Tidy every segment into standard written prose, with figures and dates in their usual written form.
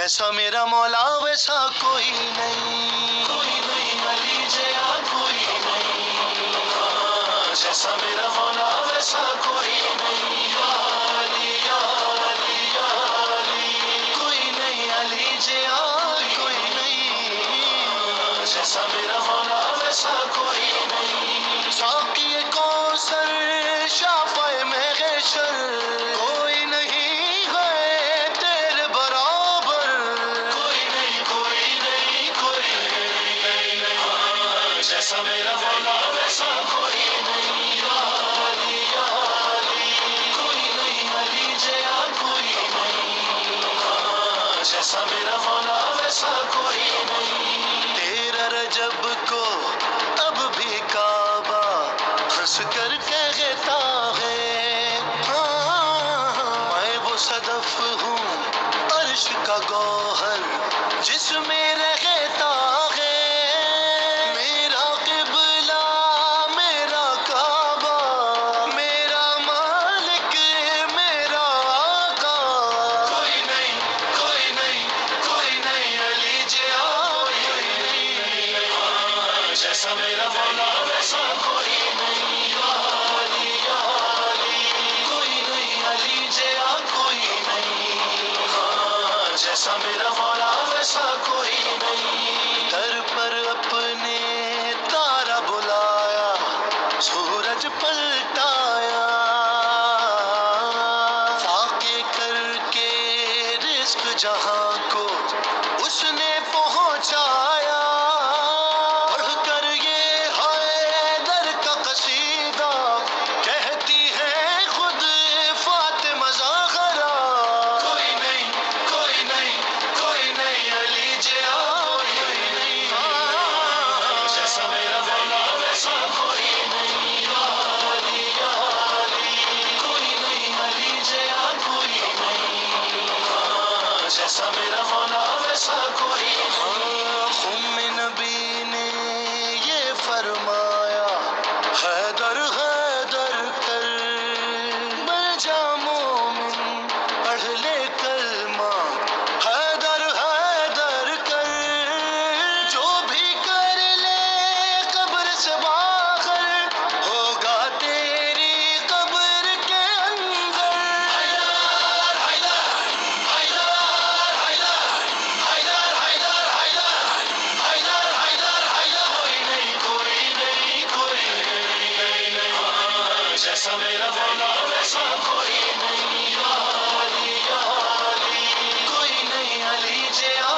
جیسا میرا مولا ویسا کوئی نہیں، کوئی نہیں علی جیا کوئی نہیں، جیسا میرا مولا ویسا کوئی نہیں، یا علی یا علی یا علی، کوئی نہیں علی جیا کوئی نہیں، جیسا میرا مولا ویسا کوئی نہیں، ساقی کوثر شافع محشر کوئی نہیں ہے تیرے برابر، کوئی نہیں کوئی نہیں کوئی نہیں، جیسا میرا مولا ویسا کوئی نہیں، یا علی یا علی، کوئی نہیں علی جیا کوئی نہیں، جیسا میرا مولا ویسا کوئی نہیں، تیرا رجب کو اب بھی کعبہ ہنس کر کہتا ہے، میں وہ صدف ہوں عرش کا گوہر جس میں رہتا ہے، میرا قبلہ میرا کعبہ میرا مالک میرا آقا، کوئی نہیں کوئی نہیں کوئی نہیں علی جیا کوئی نہیں، جیسا میرا مولا ویسا کوئی نہیں، یا علی یا علی، کوئی نہیں علی جیا کوئی نہیں، جیسا میرا مولا ویسا کوئی نہیں، در پر اپنے تارا بلایا سورج پلٹایا، فاقے کر کے رزق جہاں کو اس نے پہنچایا، پڑھ کر یہ حیدر کا قصیدہ کہتی ہے خود فاطمہ زہرا، کوئی نہیں کوئی نہیں کوئی نہیں علی جیا کوئی نہیں، جیسا میرا مولا ویسا کوئی نہیں، یا علی یا علی، کوئی نہیں علی جیا کوئی نہیں، جیسا میرا مولا ویسا کوئی نہیں، خم نبی نے یہ فرمایا حیدر حیدر کر بن جا مومن پڑھ لے کلمہ حیدر حیدر کر، جو بھی کر لے قبر سے باہر ہوگا تیری قبر کے اندر، حیدر حیدر حیدر حیدر حیدر حیدر حیدر حیدر، کوئی نہیں کوئی نہیں کوئی نہیں، جیسا میرا مولا ویسا کوئی نہیں، یا علی یا علی، کوئی نہیں علی جیا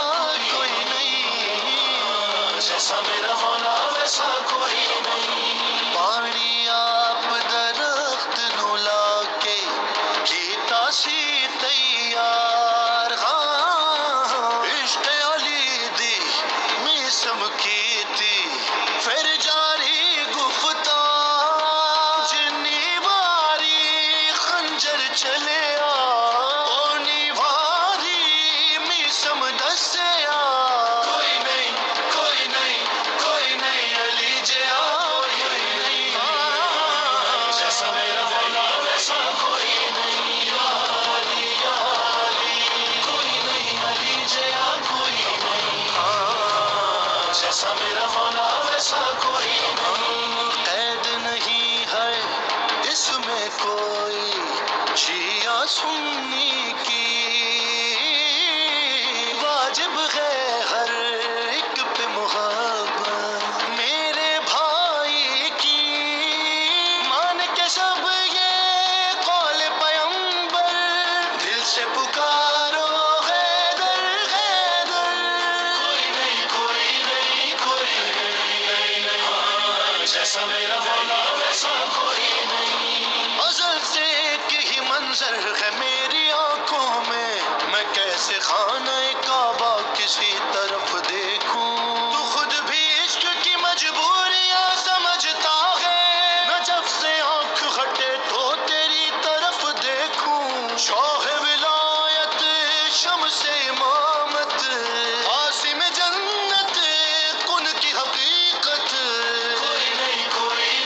کوئی نہیں، جیسا میرا مولا ویسا کوئی نہیں، پانی آپ درخت نو لا کے کیتا سی تیار، عشق علی دی میسم کی تھی پھر جاری گفتار، جنی باری خنجر چلیا اونی بھاری میسم دسیا، کوئی نہیں کوئی نہیں کوئی نہیں علی جیا کوئی نہیں، جیسا میرا مولا ویسا کوئی نہیں، یا علی یا علی، کوئی نہیں علی جیا کوئی نہیں، جیسا میرا مولا ویسا کوئی نہیں، قید نہیں ہے اس میں کوئی شیعہ سنی کی، واجب ہے ہر ایک پہ محبت میرے بھائی کی، مان کے سب یہ قول پیغمبر دل سے پکارو حیدر حیدر، کوئی نہیں کوئی نہیں کوئی نہیں، جیسا میرا مولا ویسا کوئی نہیں، ازل سے ایک ہی منظر ہے میری آنکھوں میں کیسے خانہ کعبہ کسی طرف دیکھوں، تو خود بھی عشق کی مجبوریاں سمجھتا ہے، نہ جب سے آنکھ ہٹے تو تیری طرف دیکھوں، شوہ ولایت شمس امامت قاسم جنت کن کی حقیقت، کوئی نہیں کوئی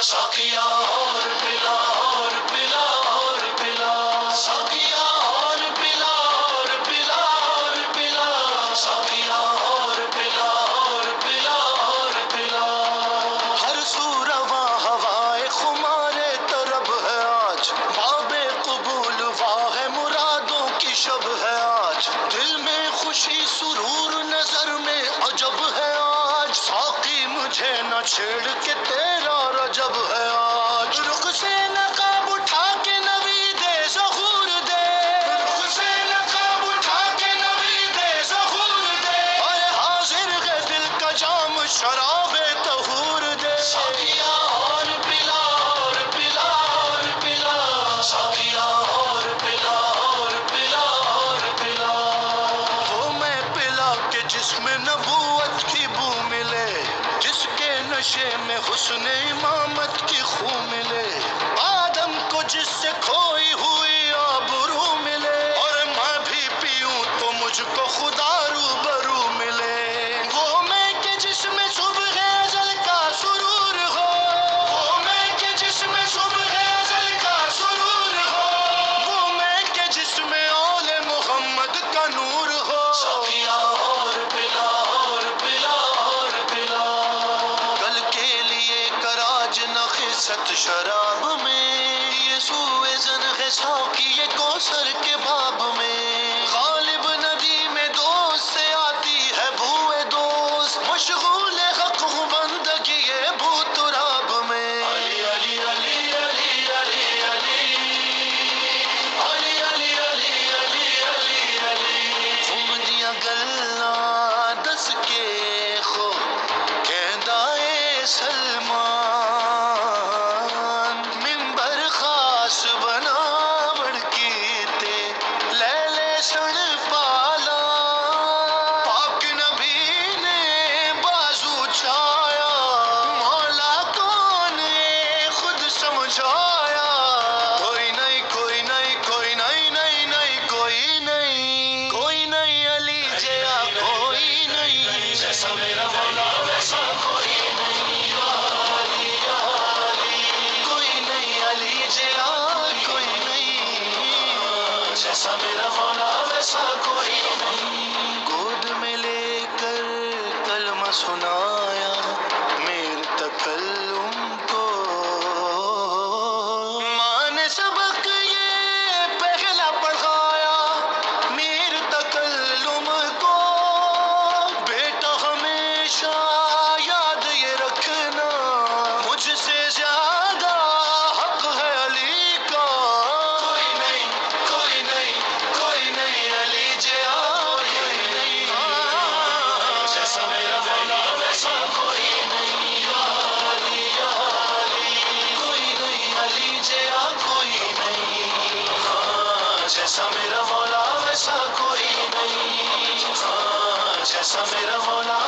ساقیا اور پلا اور پلا اور پلا، ساقیا اور پلا اور پلا اور پلا، ساقیا اور پلا اور پلا اور پلا۔ ہر سو رواں ہوائے خمارے طرب ہے آج، باب قبول واہ مرادوں کی شب ہے آج، دل میں خوشی سرور نظر میں عجب ہے آج، ساقی مجھے نہ چھیڑ کے تیرا رجب ہے آج، رخ سے نقاب اٹھا کے نوید ظہور دے، رخ سے نقاب اٹھا کے نوید ظہور دے، اور حاضر ہے دل کا جام شراب طہور دے، ساقیا اور پلا اور پلا اور پلا، ساقیا اور پلا اور پلا اور پلا۔ وہ میں پلا کے جس میں نبوت کی بو ملے، جس کے نشے میں حسن امامت کی خو ملے، آدم کو جس سے کھوئی ہوئی آبرو ملے، اور میں بھی پیوں تو مجھ کو خدا روبرو ملے، وہ میں کہ جس میں صبح ازل کا سرور ہو، وہ میں کہ جس میں صبح ازل کا سرور ہو، وہ میں کہ جس میں آل محمد کا نور ہو، ساقیا اور پلا اور پلا اور پلا۔ کل کے لیے کراج نخست شراب میں، یہ سوئے زن ہے ساقی یہ کوثر کے باب میں، غالب ندی میں دوست سے آتی ہے بوئے دوست، مشغول حق ہوں بندگی یہ بو تراب میں، علی علی علی علی علی علی، علی علی علی علی علی علی، امدیاں گلاں دس کے خو کہندائے سلمان، ممبر خاص بناوڑ کیتے لے لے سن پالا، پاک نبی نے بازو چھایا، مولا کون ہے خود سمجھایا، کوئی نہیں کوئی نہیں کوئی نہیں نہیں نہیں کوئی نہیں، کوئی نہیں علی جیا کوئی نہیں، جیسا میرا مولا ویسا کوئی نہیں، یا علی یا علی، کوئی نہیں علی جیا کوئی نہیں، جیسا میرا مولا ویسا کوئی نہیں، گود میں لے کر کلمہ سنایا میر تکلم کو، ماں نے سبق یہ پہلا پڑھایا میر تکلم کو، بیٹا ہمیشہ یاد یہ رکھنا مجھ سے زیادہ حق ہے علی کا، کوئی نہیں کوئی نہیں کوئی نہیں علی جیا کوئی نہیں، جیسا میرا مولا ویسا کوئی نہیں، یا علی یا علی، کوئی نہیں علی جیا کوئی نہیں، جیسا میرا مولا ویسا کوئی نہیں، جیسا میرا مولا